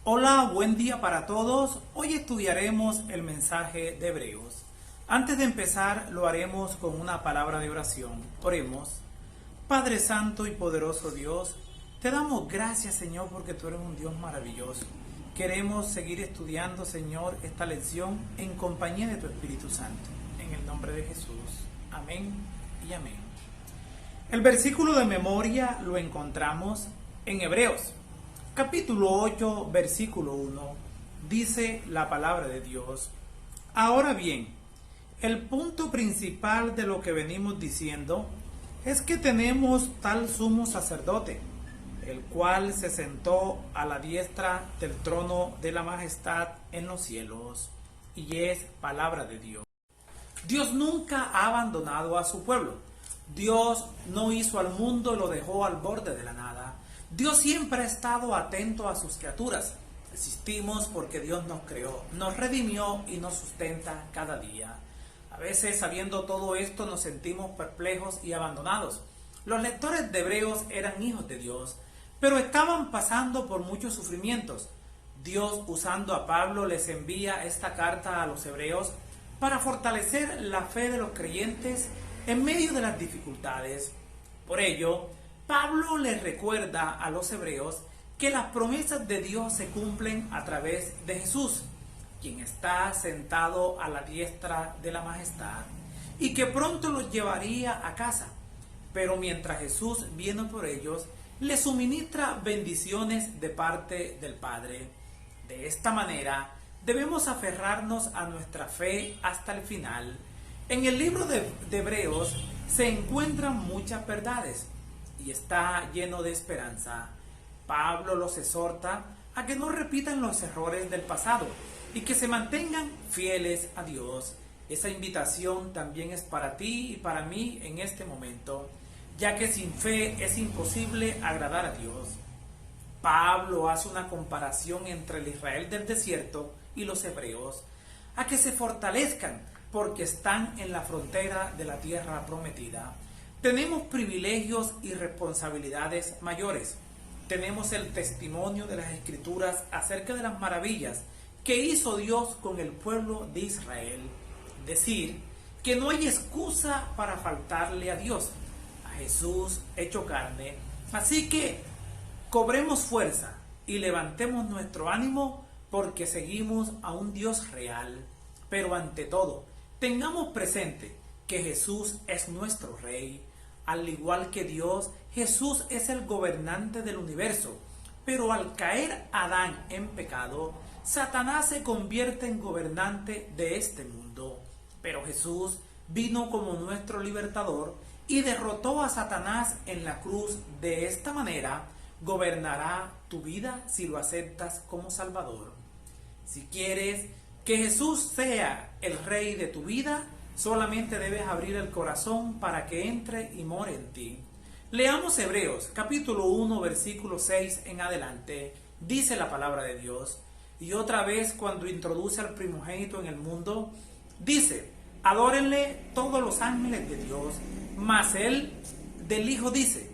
Hola, buen día para todos. Hoy estudiaremos el mensaje de Hebreos. Antes de empezar, lo haremos con una palabra de oración. Oremos. Padre Santo y poderoso Dios, te damos gracias, Señor, porque tú eres un Dios maravilloso. Queremos seguir estudiando, Señor, esta lección en compañía de tu Espíritu Santo. En el nombre de Jesús. Amén y amén. El versículo de memoria lo encontramos en Hebreos. Capítulo 8, versículo 1, dice la palabra de Dios. Ahora bien, el punto principal de lo que venimos diciendo es que tenemos tal sumo sacerdote, el cual se sentó a la diestra del trono de la majestad en los cielos, y es palabra de Dios. Dios nunca ha abandonado a su pueblo. Dios no hizo al mundo y lo dejó al borde de la nada. Dios siempre ha estado atento a sus criaturas. Existimos porque Dios nos creó, nos redimió y nos sustenta cada día. A veces, sabiendo todo esto, nos sentimos perplejos y abandonados. Los lectores de Hebreos eran hijos de Dios, pero estaban pasando por muchos sufrimientos. Dios, usando a Pablo, les envía esta carta a los hebreos para fortalecer la fe de los creyentes en medio de las dificultades. Por ello, Pablo les recuerda a los hebreos que las promesas de Dios se cumplen a través de Jesús, quien está sentado a la diestra de la majestad, y que pronto los llevaría a casa. Pero mientras Jesús viene por ellos, les suministra bendiciones de parte del Padre. De esta manera, debemos aferrarnos a nuestra fe hasta el final. En el libro de Hebreos se encuentran muchas verdades y está lleno de esperanza. Pablo los exhorta a que no repitan los errores del pasado y que se mantengan fieles a Dios. Esa invitación también es para ti y para mí en este momento, ya que sin fe es imposible agradar a Dios. Pablo hace una comparación entre el Israel del desierto y los hebreos, a que se fortalezcan porque están en la frontera de la tierra prometida. Tenemos privilegios y responsabilidades mayores. Tenemos el testimonio de las Escrituras acerca de las maravillas que hizo Dios con el pueblo de Israel. Decir que no hay excusa para faltarle a Dios, a Jesús hecho carne. Así que cobremos fuerza y levantemos nuestro ánimo porque seguimos a un Dios real. Pero ante todo, tengamos presente que Jesús es nuestro Rey. Al igual que Dios, Jesús es el gobernante del universo. Pero al caer Adán en pecado, Satanás se convierte en gobernante de este mundo. Pero Jesús vino como nuestro libertador y derrotó a Satanás en la cruz. De esta manera, gobernará tu vida si lo aceptas como Salvador. Si quieres que Jesús sea el Rey de tu vida, solamente debes abrir el corazón para que entre y more en ti. Leamos Hebreos, capítulo 1, versículo 6 en adelante. Dice la palabra de Dios. Y otra vez, cuando introduce al primogénito en el mundo, dice: adórenle todos los ángeles de Dios. Mas él del Hijo dice: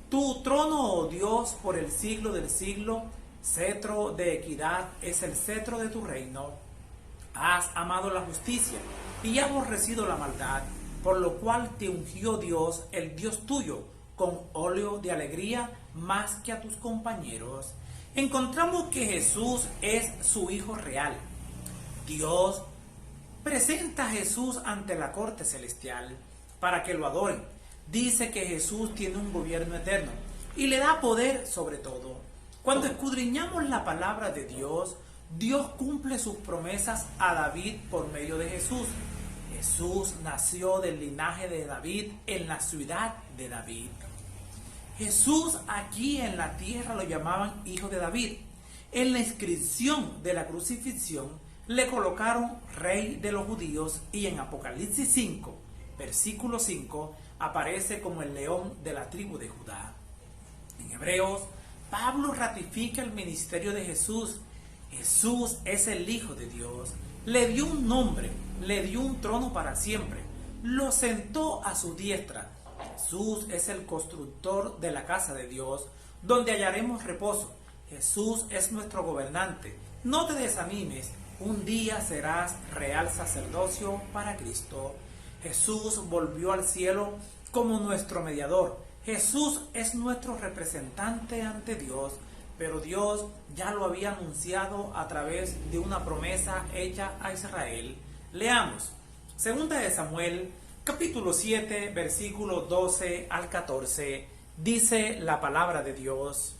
tu trono, oh Dios, por el siglo del siglo, cetro de equidad es el cetro de tu reino. Has amado la justicia y aborrecido la maldad, por lo cual te ungió Dios, el Dios tuyo, con óleo de alegría más que a tus compañeros. Encontramos que Jesús es su Hijo real. Dios presenta a Jesús ante la corte celestial para que lo adoren. Dice que Jesús tiene un gobierno eterno y le da poder sobre todo. Cuando escudriñamos la palabra de Dios, Dios cumple sus promesas a David por medio de Jesús. Jesús nació del linaje de David en la ciudad de David. Jesús aquí en la tierra lo llamaban hijo de David. En la inscripción de la crucifixión le colocaron rey de los judíos y en Apocalipsis 5, versículo 5, aparece como el león de la tribu de Judá. En Hebreos, Pablo ratifica el ministerio de Jesús. Jesús es el Hijo de Dios. Le dio un nombre, le dio un trono para siempre. Lo sentó a su diestra. Jesús es el constructor de la casa de Dios, donde hallaremos reposo. Jesús es nuestro gobernante. No te desanimes, un día serás real sacerdocio para Cristo. Jesús volvió al cielo como nuestro mediador. Jesús es nuestro representante ante Dios, pero Dios ya lo había anunciado a través de una promesa hecha a Israel. Leamos, 2 de Samuel, capítulo 7, versículos 12 al 14, dice la palabra de Dios.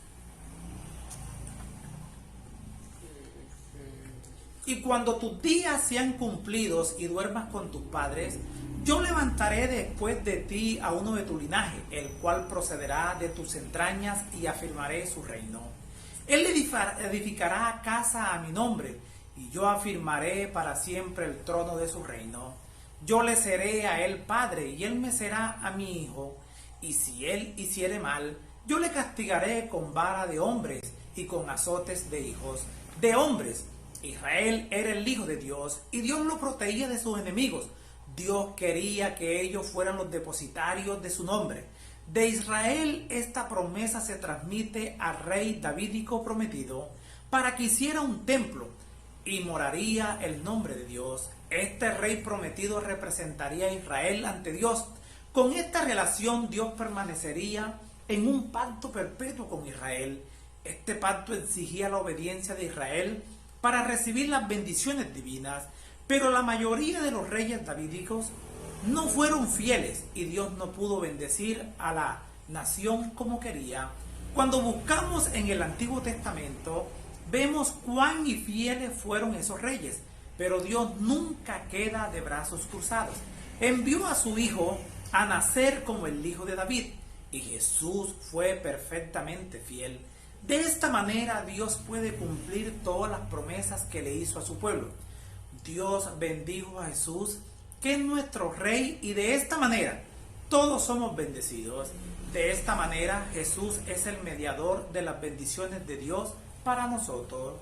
Y cuando tus días sean cumplidos y duermas con tus padres, yo levantaré después de ti a uno de tu linaje, el cual procederá de tus entrañas, y afirmaré su reino. Él edificará casa a mi nombre, y yo afirmaré para siempre el trono de su reino. Yo le seré a él padre, y él me será a mi hijo. Y si él hiciere mal, yo le castigaré con vara de hombres y con azotes de hijos de hombres. Israel era el hijo de Dios, y Dios lo protegía de sus enemigos. Dios quería que ellos fueran los depositarios de su nombre. De Israel esta promesa se transmite al rey davídico prometido para que hiciera un templo y moraría el nombre de Dios. Este rey prometido representaría a Israel ante Dios. Con esta relación Dios permanecería en un pacto perpetuo con Israel. Este pacto exigía la obediencia de Israel para recibir las bendiciones divinas, pero la mayoría de los reyes davídicos no fueron fieles y Dios no pudo bendecir a la nación como quería. Cuando buscamos en el Antiguo Testamento, vemos cuán infieles fueron esos reyes, pero Dios nunca queda de brazos cruzados. Envió a su hijo a nacer como el hijo de David, y Jesús fue perfectamente fiel. De esta manera Dios puede cumplir todas las promesas que le hizo a su pueblo. Dios bendijo a Jesús, que es nuestro rey, y de esta manera todos somos bendecidos. De esta manera Jesús es el mediador de las bendiciones de Dios para nosotros.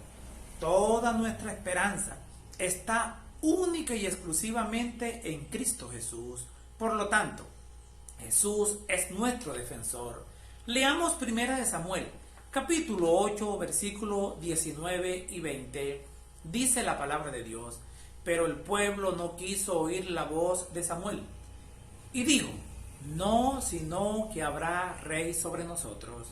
Toda nuestra esperanza está única y exclusivamente en Cristo Jesús. Por lo tanto, Jesús es nuestro defensor. Leamos 1 de Samuel, capítulo 8, versículo 19 y 20. Dice la palabra de Dios: pero el pueblo no quiso oír la voz de Samuel, y dijo: no, sino que habrá rey sobre nosotros,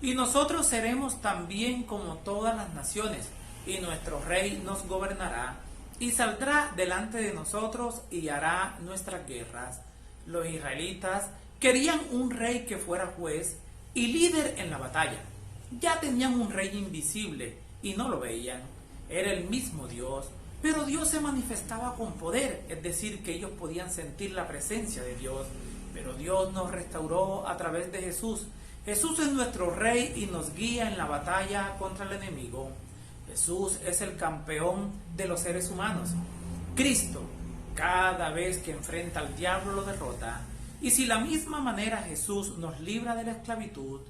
y nosotros seremos también como todas las naciones, y nuestro rey nos gobernará, y saldrá delante de nosotros, y hará nuestras guerras. Los israelitas querían un rey que fuera juez y líder en la batalla. Ya tenían un rey invisible y no lo veían. Era el mismo Dios, pero Dios se manifestaba con poder, es decir, que ellos podían sentir la presencia de Dios. Pero Dios nos restauró a través de Jesús. Jesús es nuestro rey y nos guía en la batalla contra el enemigo. Jesús es el campeón de los seres humanos. Cristo, cada vez que enfrenta al diablo, lo derrota. Y si la misma manera Jesús nos libra de la esclavitud,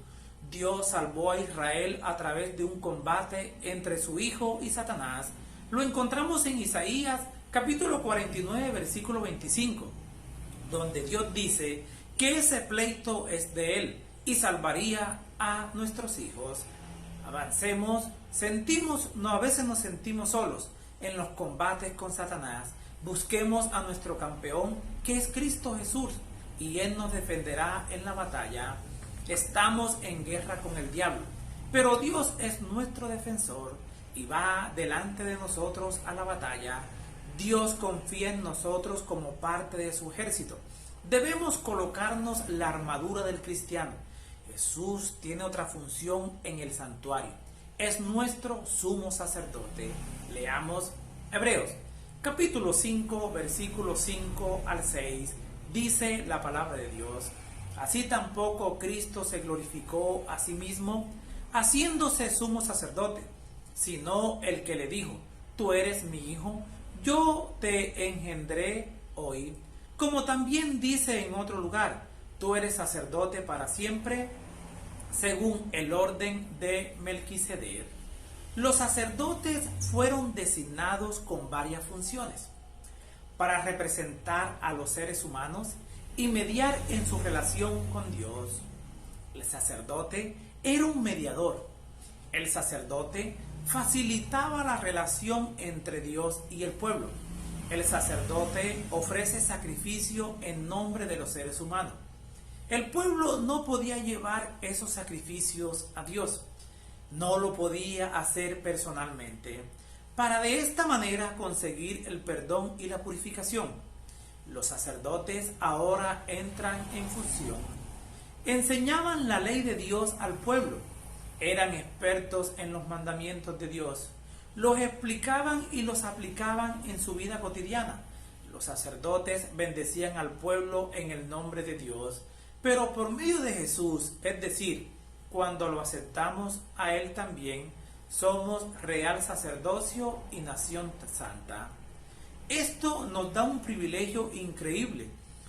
Dios salvó a Israel a través de un combate entre su Hijo y Satanás. Lo encontramos en Isaías capítulo 49, versículo 25, donde Dios dice que ese pleito es de Él y salvaría a nuestros hijos. Avancemos, a veces nos sentimos solos en los combates con Satanás. Busquemos a nuestro campeón, que es Cristo Jesús, y Él nos defenderá en la batalla. Estamos en guerra con el diablo, pero Dios es nuestro defensor y va delante de nosotros a la batalla. Dios confía en nosotros como parte de su ejército. Debemos colocarnos la armadura del cristiano. Jesús tiene otra función en el santuario. Es nuestro sumo sacerdote. Leamos Hebreos, capítulo 5, versículos 5 al 6. Dice la palabra de Dios: así tampoco Cristo se glorificó a sí mismo, haciéndose sumo sacerdote, sino el que le dijo: tú eres mi hijo, yo te engendré hoy. Como también dice en otro lugar: tú eres sacerdote para siempre, según el orden de Melquisedec. Los sacerdotes fueron designados con varias funciones: para representar a los seres humanos y mediar en su relación con Dios. El sacerdote era un mediador. El sacerdote facilitaba la relación entre Dios y el pueblo. El sacerdote ofrece sacrificio en nombre de los seres humanos. El pueblo no podía llevar esos sacrificios a Dios. No lo podía hacer personalmente, para de esta manera conseguir el perdón y la purificación. Los sacerdotes ahora entran en función. Enseñaban la ley de Dios al pueblo. Eran expertos en los mandamientos de Dios. Los explicaban y los aplicaban en su vida cotidiana. Los sacerdotes bendecían al pueblo en el nombre de Dios, pero por medio de Jesús, es decir, cuando lo aceptamos a Él también, somos real sacerdocio y nación santa. Esto nos da un privilegio increíble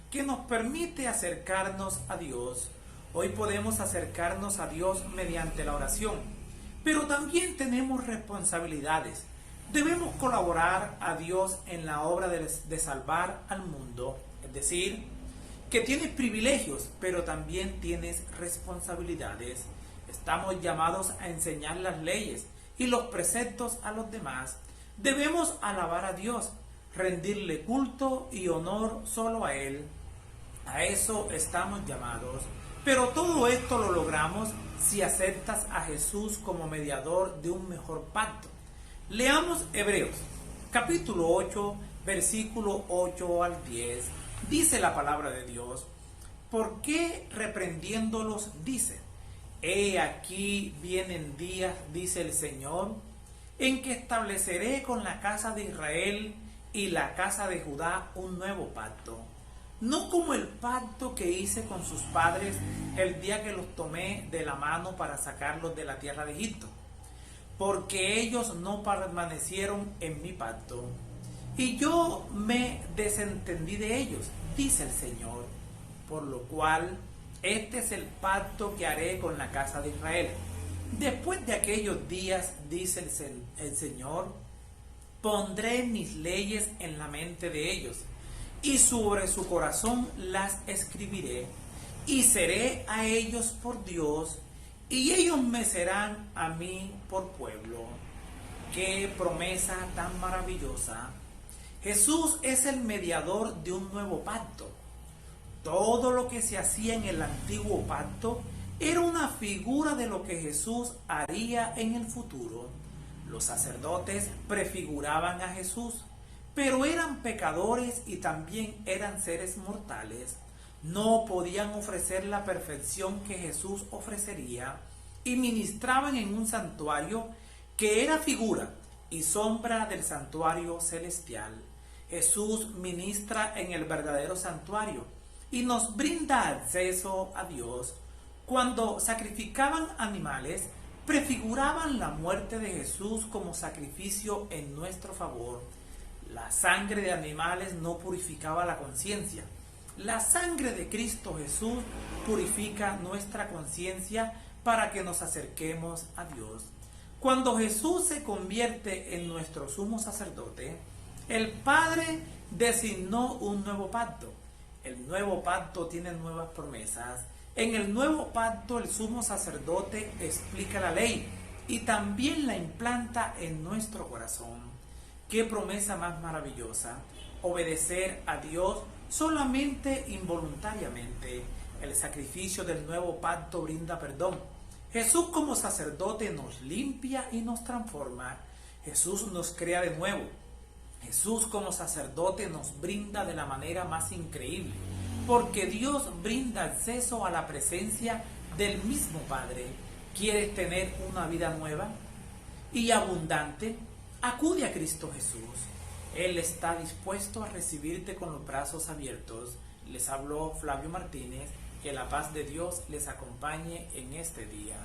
que nos permite acercarnos a Dios. Hoy podemos acercarnos a Dios mediante la oración, pero también tenemos responsabilidades. Debemos colaborar a Dios en la obra de salvar al mundo, es decir, que tienes privilegios, pero también tienes responsabilidades. Estamos llamados a enseñar las leyes y los preceptos a los demás. Debemos alabar a Dios, rendirle culto y honor solo a Él. A eso estamos llamados. Pero todo esto lo logramos si aceptas a Jesús como mediador de un mejor pacto. Leamos Hebreos, capítulo 8, versículo 8 al 10. Dice la palabra de Dios: ¿por qué reprendiéndolos dice? He aquí vienen días, dice el Señor, en que estableceré con la casa de Israel y la casa de Judá un nuevo pacto. No como el pacto que hice con sus padres el día que los tomé de la mano para sacarlos de la tierra de Egipto, porque ellos no permanecieron en mi pacto, y yo me desentendí de ellos, dice el Señor, por lo cual este es el pacto que haré con la casa de Israel. Después de aquellos días, dice el Señor, pondré mis leyes en la mente de ellos, y sobre su corazón las escribiré, y seré a ellos por Dios, y ellos me serán a mí por pueblo. ¡Qué promesa tan maravillosa! Jesús es el mediador de un nuevo pacto. Todo lo que se hacía en el antiguo pacto era una figura de lo que Jesús haría en el futuro. Los sacerdotes prefiguraban a Jesús, pero eran pecadores y también eran seres mortales. No podían ofrecer la perfección que Jesús ofrecería y ministraban en un santuario que era figura y sombra del santuario celestial. Jesús ministra en el verdadero santuario y nos brinda acceso a Dios. Cuando sacrificaban animales, prefiguraban la muerte de Jesús como sacrificio en nuestro favor. La sangre de animales no purificaba la conciencia. La sangre de Cristo Jesús purifica nuestra conciencia para que nos acerquemos a Dios. Cuando Jesús se convierte en nuestro sumo sacerdote, el Padre designó un nuevo pacto. El nuevo pacto tiene nuevas promesas. En el nuevo pacto el sumo sacerdote explica la ley y también la implanta en nuestro corazón. ¡Qué promesa más maravillosa! Obedecer a Dios solamente involuntariamente. El sacrificio del nuevo pacto brinda perdón. Jesús como sacerdote nos limpia y nos transforma. Jesús nos crea de nuevo. Jesús como sacerdote nos brinda de la manera más increíble, porque Dios brinda acceso a la presencia del mismo Padre. ¿Quieres tener una vida nueva y abundante? Acude a Cristo Jesús. Él está dispuesto a recibirte con los brazos abiertos. Les habló Flavio Martínez. Que la paz de Dios les acompañe en este día.